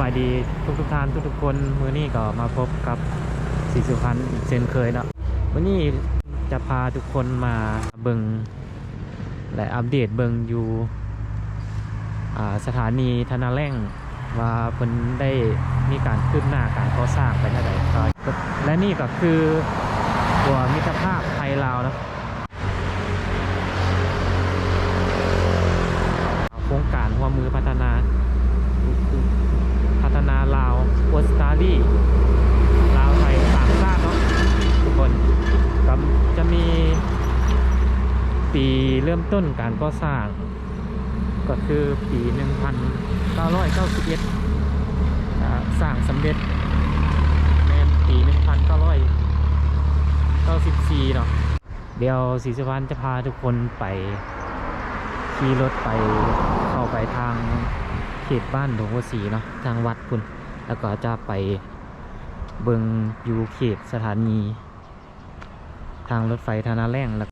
ายดีทุกท่านทุกคนมื้อนี้ก็มาพบกับสีสุพรรณอีกเช่นเคยเนาะมื้อนี้จะพาทุกคนมาเบิ่งและอัปเดตเบิ่งอยู่สถานีธนาแร่งว่าเพิ่นได้มีการคืบหน้าการก่อสร้างไปเท่าใดและนี่ก็คือตัวมิตรภาพไทยลาวนะโครงการร่วมมือพัฒนาลาวโอสตาลีลาวไทยสามชาติเนาะทุกคนก็จะมีปีเริ่มต้นการก่อสร้างก็คือปี 1991สร้างสำเร็จในปี 1994เนาะเดี๋ยวศรีสุพรรณจะพาทุกคนไปขี่รถไปเข้าไปทางเขตบ้านหลวงพ่อศรีเนาะทางวัดคุณแล้วก็จะไปเบิ่งอยู่เขตสถานีทางรถไฟธนาแร่งแล้ว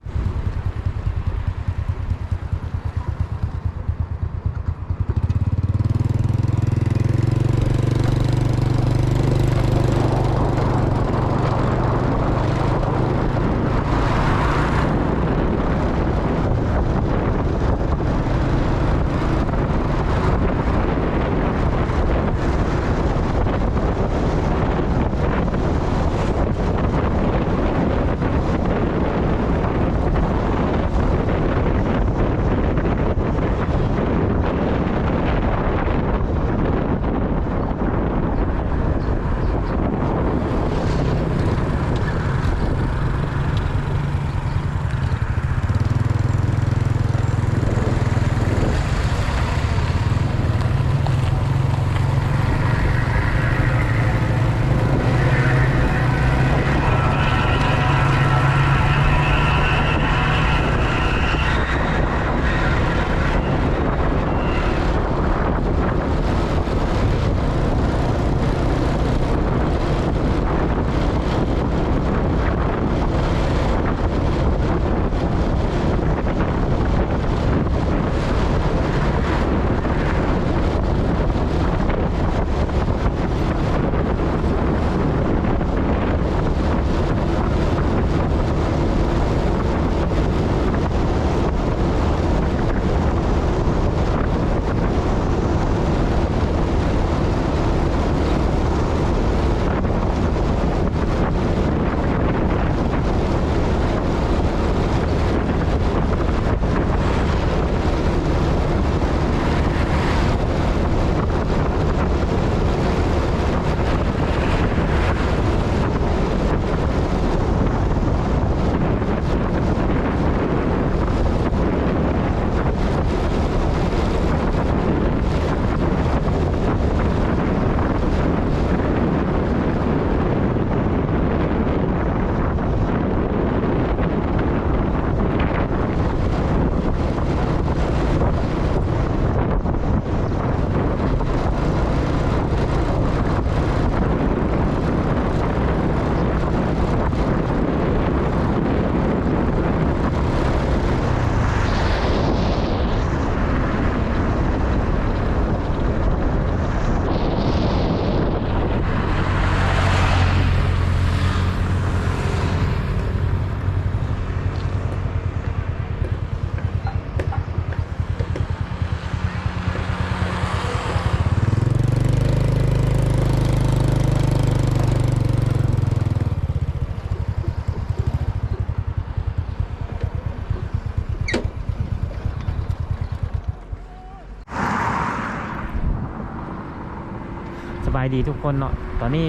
สบายดีทุกคนเนาะตอนนี้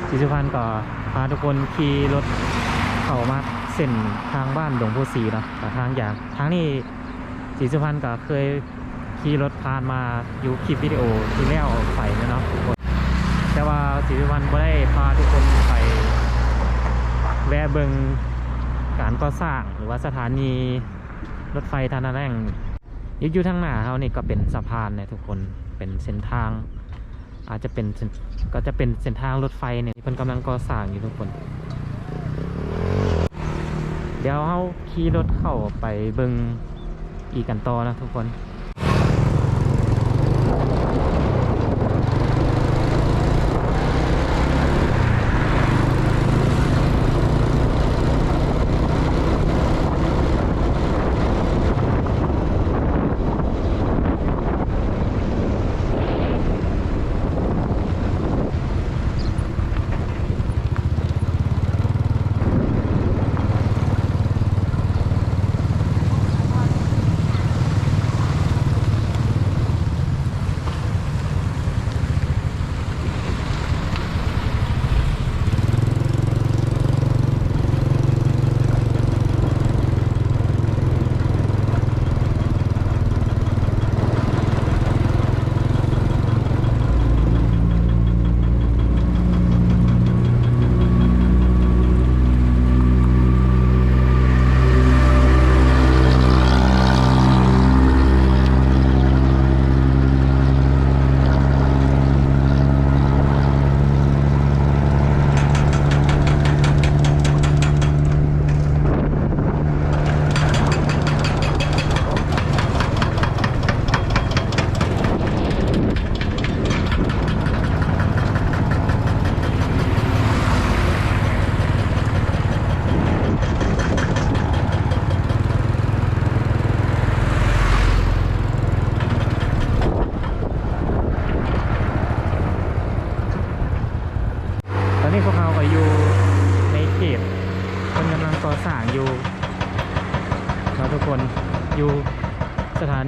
ศรีสุพรรณก็พาทุกคนขี่รถเข้ามาเส้นทางบ้านหลวงพ่อศรีเนาะทางอย่างทางนี้ศรีสุพรรณก็เคยขี่รถผ่านมาอยู่คลิปวิดีโอที่แล้วไปเนาะแต่ว่าศรีสุพรรณไม่ได้พาทุกคนไปแวะเบิ่งการก่อสร้างหรือว่าสถานีรถไฟธนาแร่งอยู่ทางหน้าเขานี่ก็เป็นสะพานเนี่ยทุกคนเป็นเส้นทางอาจจะเป็นเส้นทางรถไฟเนี่ยที่เพิ่นกำลังก่อสร้างอยู่ทุกคน เดี๋ยวเราขี่รถเข้าไปเบิ่งอีกกันต่อนะทุกคน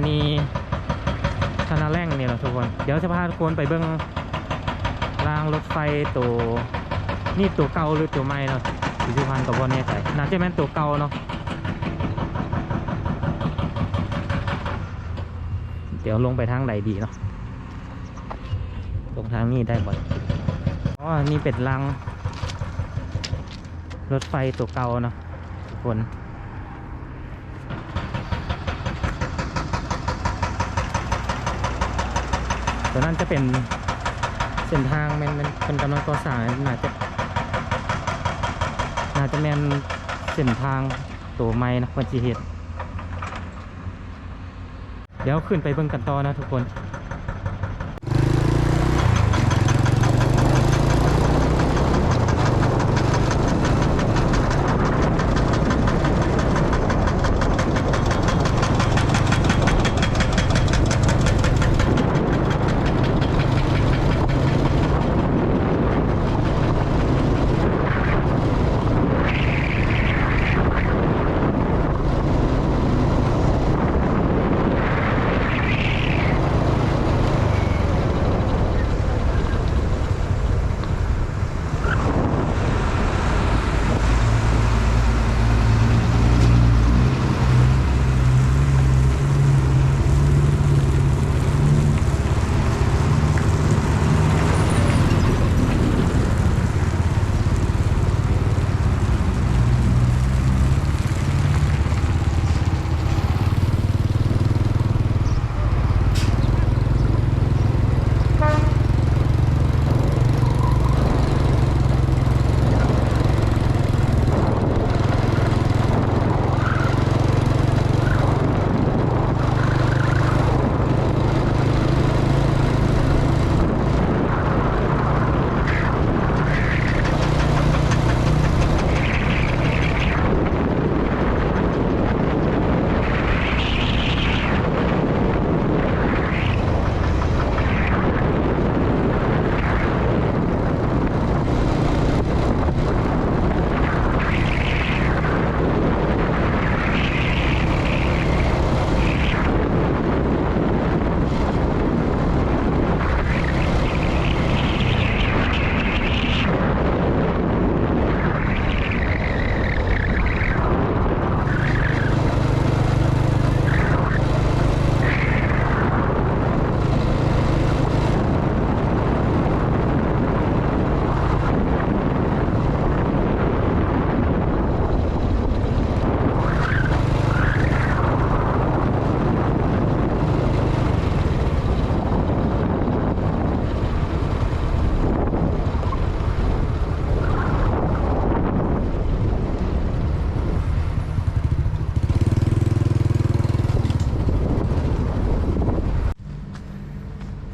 นีธนาแร่งนี่แหละทุกคนเดี๋ยวจะพาทุกคนไปเบิ่งรางรถไฟตัวนี่ตัวเก่าหรือตัวใหม่เนาะที่สุพรรณกับวันนี้ใส่น่าจะเป็นตัวเก่าเนาะเดี๋ยวลงไปทางไหนดีเนาะลงทางนี้ได้บ่อ๋อนี่เป็นรางรถไฟตัวเก่าเนาะทุกคนตัวนั้นจะเป็นเส้นทางมันกำลังก่อสร้างน่าจะแม่นเส้นทางตัวใหม่นะคนจีเฮ็ดเดี๋ยวขึ้นไปเบิ่งกันต่อนะทุกคน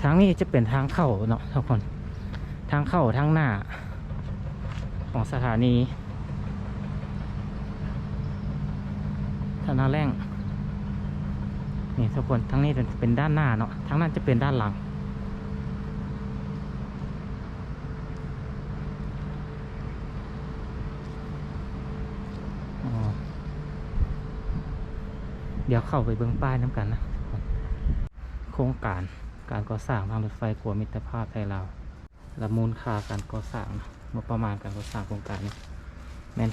ทางนี้จะเป็นทางเข้าเนาะทุกคนทางเข้าทางหน้าของสถานีธนาแร่งนี่ทุกคนทางนี้จะเป็นด้านหน้าเนาะทางนั้นจะเป็นด้านหลังเดี๋ยวเข้าไปเบื้องป้ายน้ำกันนะโครงการก่อสร้างทางรถไฟขัวมิตรภาพไทยลาวและมูลค่าการก่อสร้างงบประมาณการก่อสร้างโครงการนี้แม่น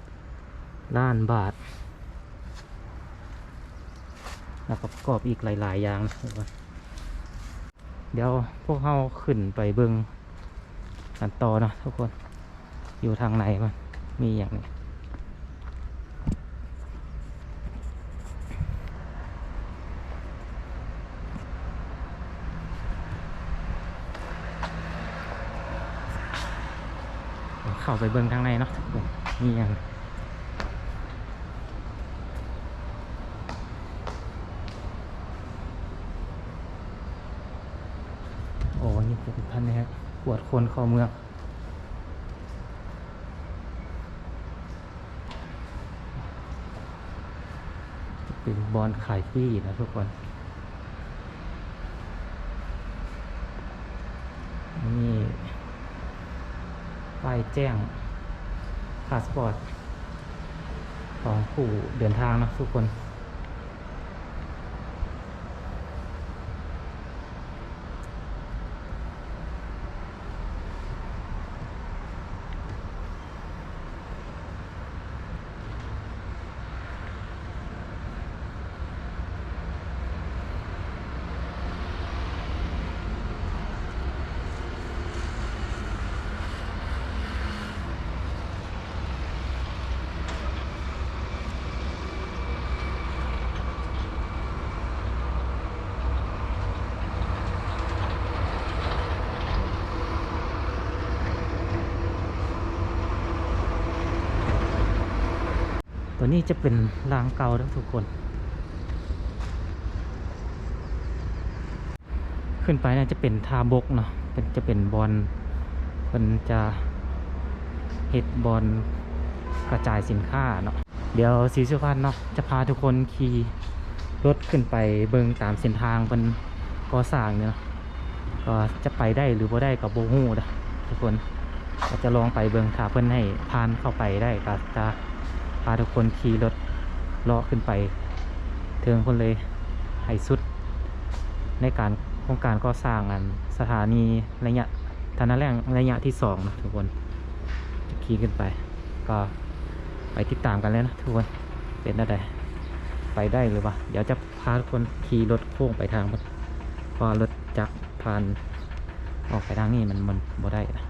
97 ล้านบาทแล้วก็ประกอบอีกหลายๆอย่างนะเดี๋ยวพวกเราขึ้นไปเบิ่งกันต่อนะทุกคนอยู่ทางไหนมันมีอย่างนี้เข้าไปเบิ่งทางในเนาะนี่ยังโอ้นี่เป็นท่านนะครับปวดคนเข้าเมืองเป็นบอลขายปี้นะทุกคนนี่ป้ายแจ้งพาสปอร์ตของผู้เดินทางนะทุกคน นี้จะเป็นรางเก่าแล้วทุกคน ขึ้นไปน่าจะเป็นทาบกเนาะจะเป็นบอลมันจะเฮ็ดบอลกระจายสินค้าเนาะเดี๋ยวสีสุพรรณเนาะจะพาทุกคนขี่รถขึ้นไปเบิ่งตามเส้นทางเป็นก่อสร้างเนี่ยเนาะก็จะไปได้หรือบ่ได้กับโบฮู้นะทุกคนก็จะลองไปเบิ่งถ้าเพิ่นให้ผ่านเข้าไปได้ก็จะพาทุกคนขี่รถเลาะขึ้นไปถึงคนเลยให้สุดในการโครงการก่อสร้างอันสถานีระยะทางแรกระยะที่2นะทุกคนจะขี่ขึ้นไปก็ไปติดตามกันเลยนะทุกคนเป็นอะไรไปได้หรือเปล่าเดี๋ยวจะพาทุกคนขี่รถโค้งไปทางพอรถจักรผ่านออกไปทางนี้มันบ่ได้นะ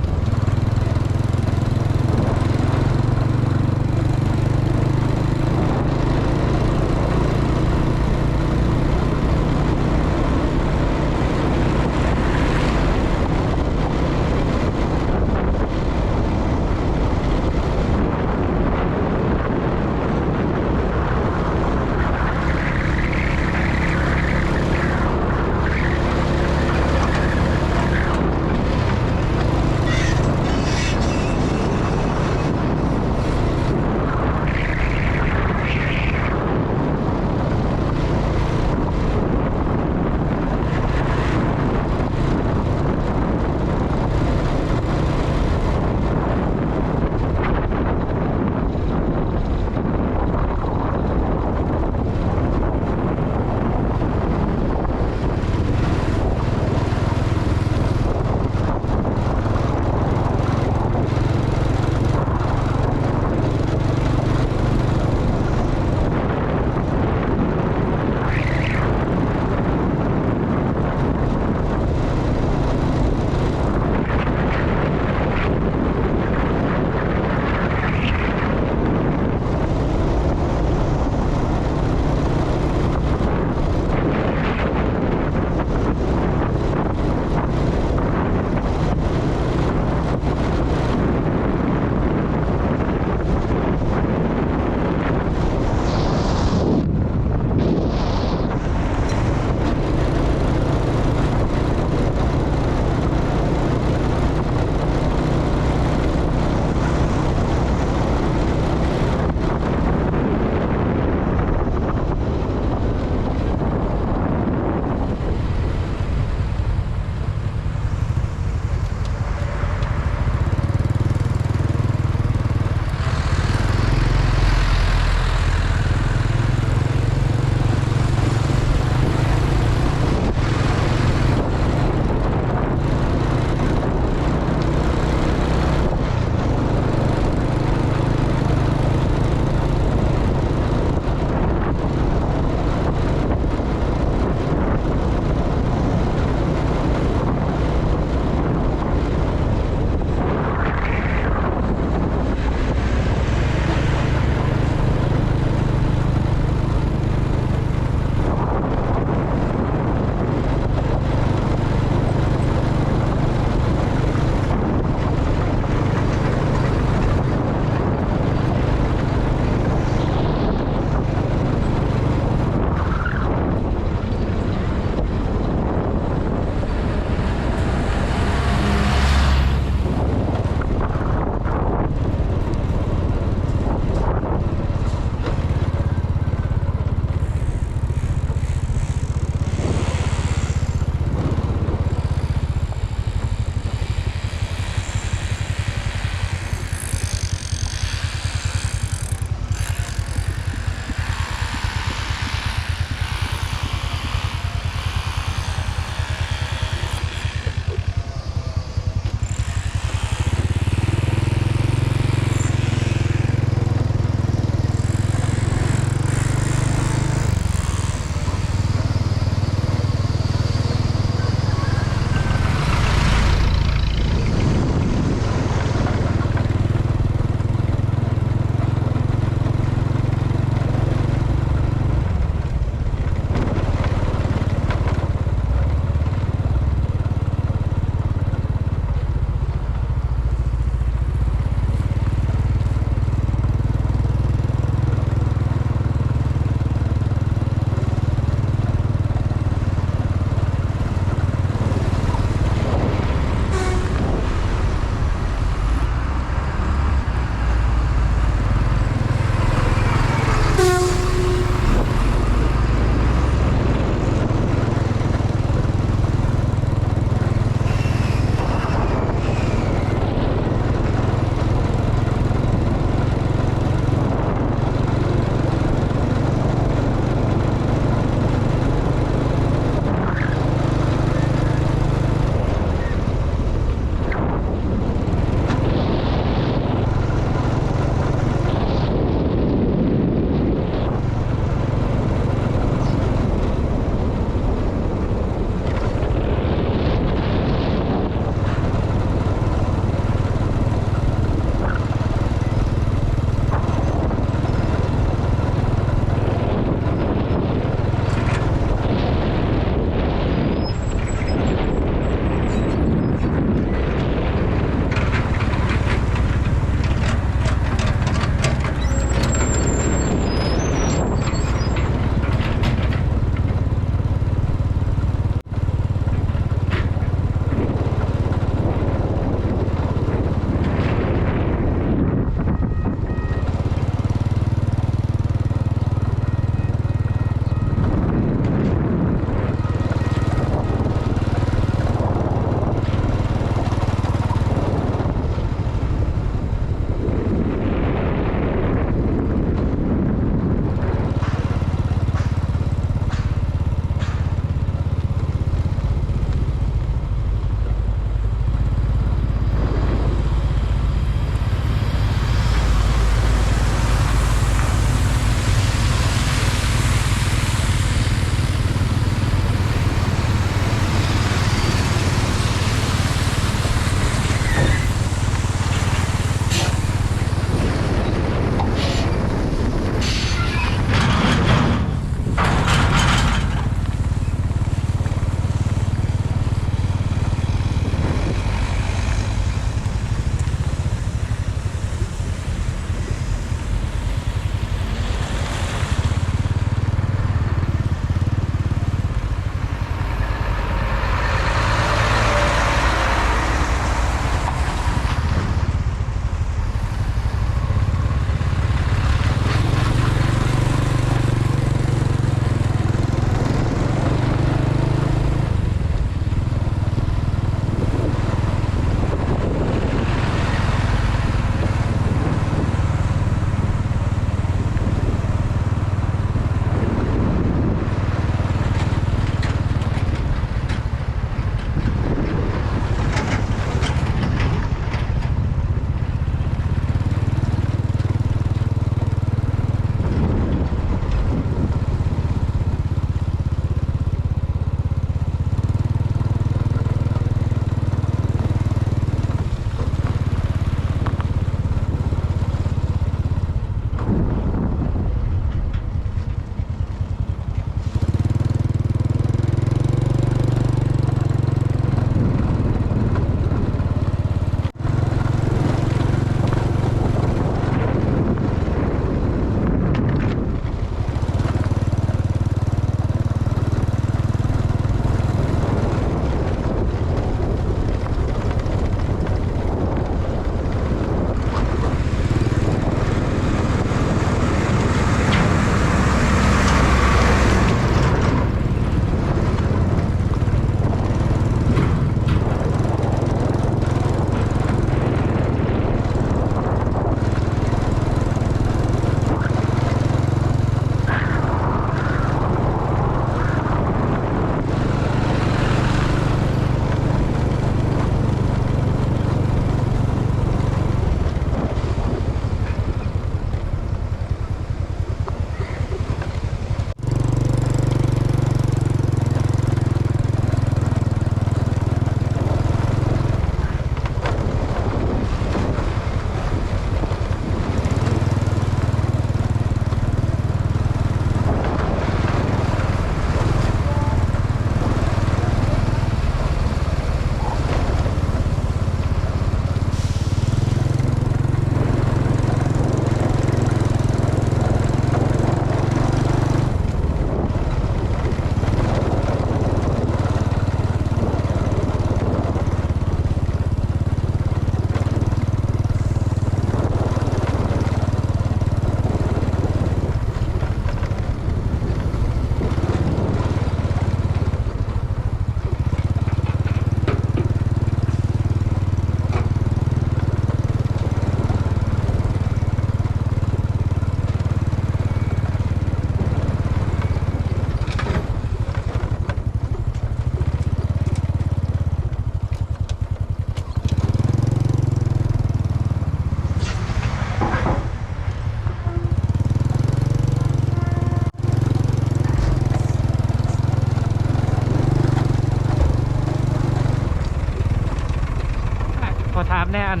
ขอถามแน่อัน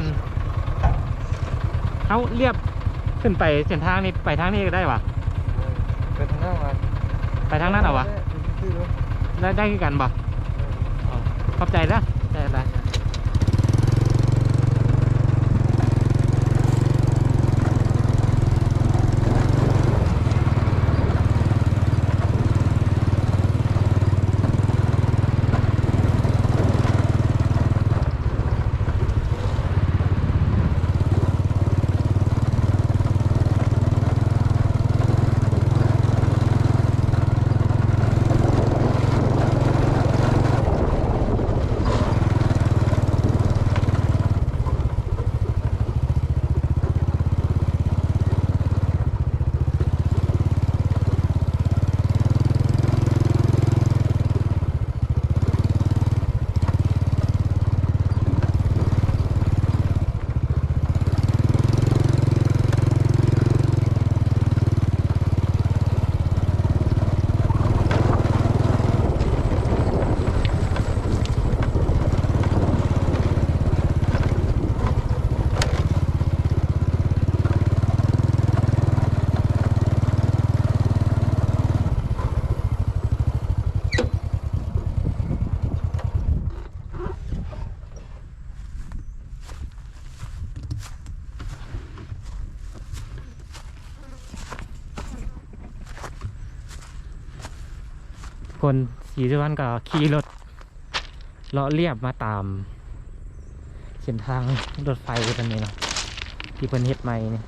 เขาเรียบขึ้นไปเส้นทางนี้ไปทางนี้ก็ได้วะ ไปทางหน้ามา ไปทางนั้นเหรอวะ ชื่อรถ ได้คือกันบ่อ๋อขอบใจนะได้อะไรคนสีสุวรรณก็ขี่รถเลาะเลียบมาตามเส้นทางรถไฟกันนี่เนาะที่เพิ่นเฮ็ดใหม่นี่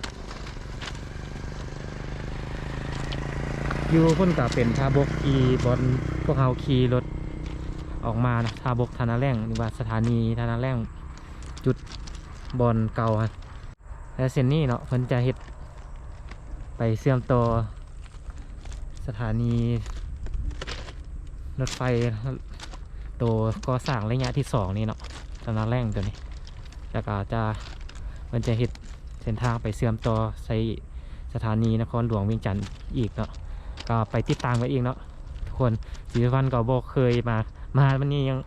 อยู่คนก็เป็นทาบกขี่บอลพวกเขาขี่รถออกมานะทาบกธนาแรงนี่ว่าสถานีธนาแรงจุดบอลเก่าฮะแล้วเส้นนี้เนาะเพิ่นจะเฮ็ดไปเชื่อมต่อสถานีรถไฟตัวก่อสร้างระยะที่2นี่เนาะธนาแรงตัวนี้แล้วก็มันจะเฮ็ดเส้นทางไปเชื่อมต่อใช้สถานีนครหลวงเวียงจันทร์อีกเนาะก็ไปติดตามกันอีกเนาะทุกคนศรีสุวรรณก็บอกเคยมาวันนี้ยัง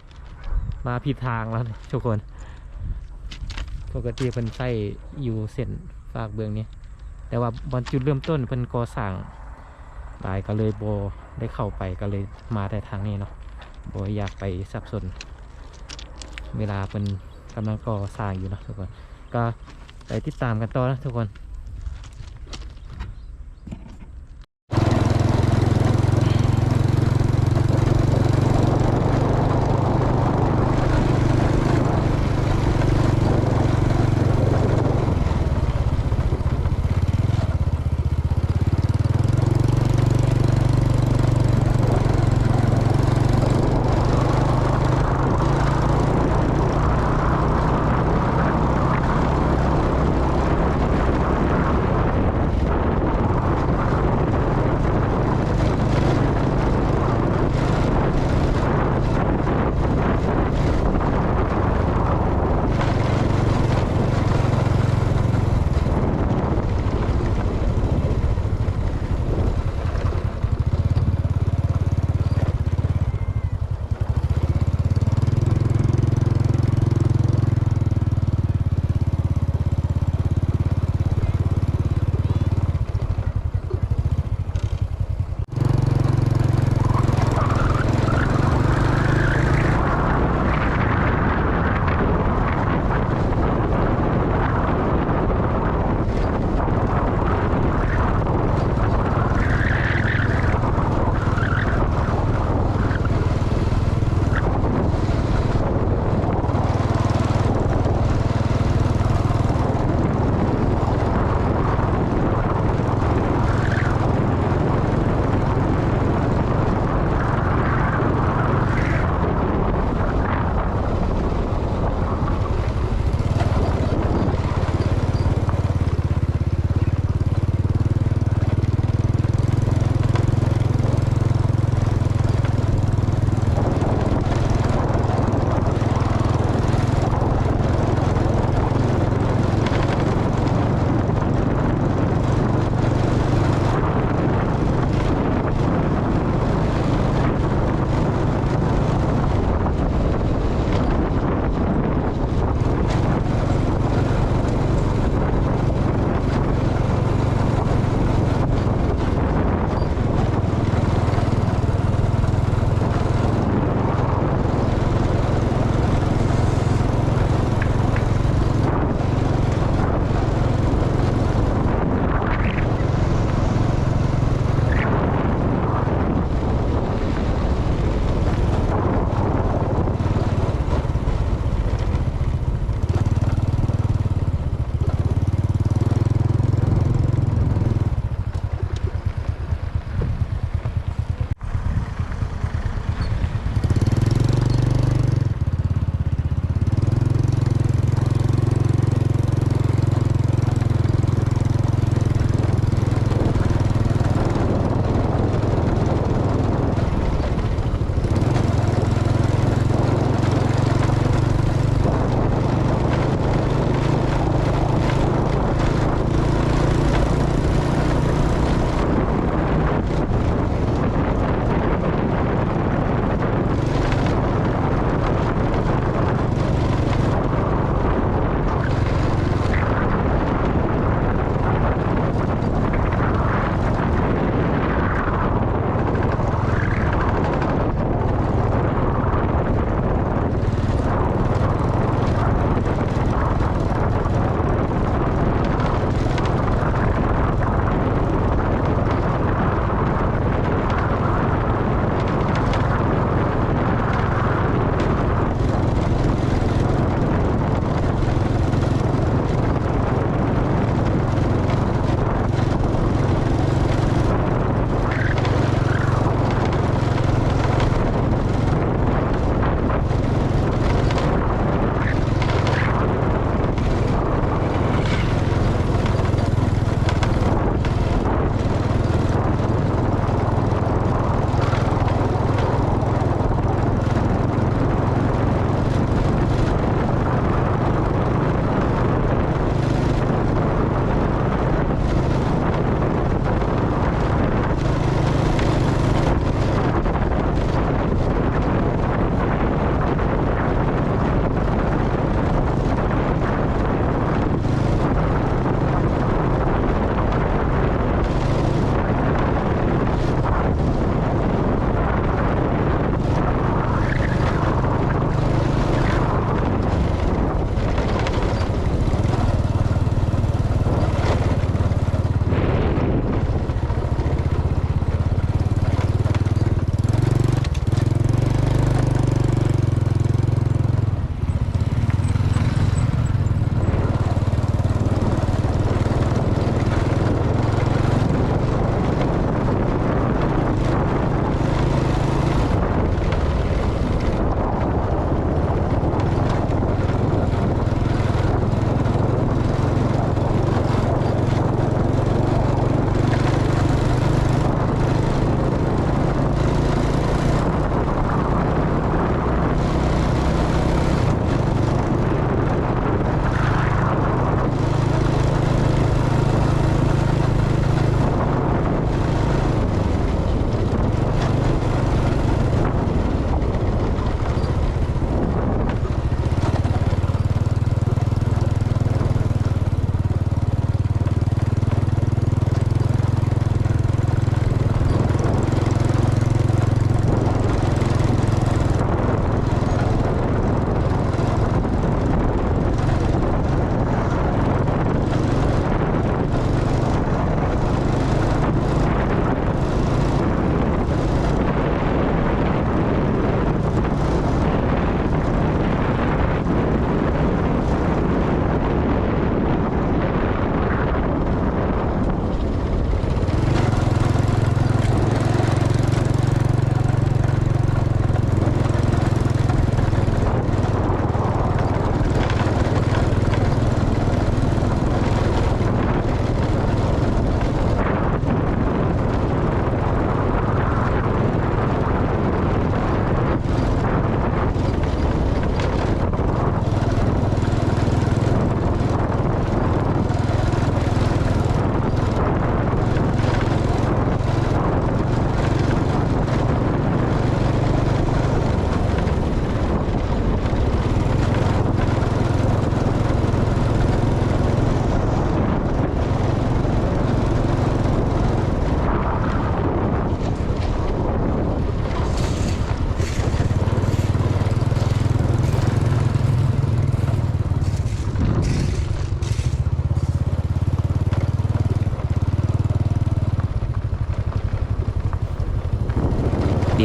มาผิดทางแล้วทุกคนปกติเพิ่นใช้อยู่เส้นฝากเบืองนี้แต่ว่าบอนจุดเริ่มต้นเพิ่นก่อสร้างหลายก็เลยโบได้เข้าไปก็เลยมาแต่ทางนี้เนาะโบอยากไปสับสนเวลาเป็นกำลังก่อสร้างอยู่เนาะทุกคนก็ไปติดตามกันต่อนะทุกคน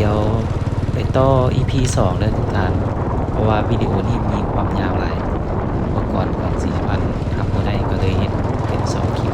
ดี๋ยวไปต่อ EP 2เด้อทุกท่านเพราะว่าวิดีโอนี้มีความยาวหลายเมื่อก่อนสิมันทำบ่ได้ก็เลยเฮ็ดเป็น2คลิป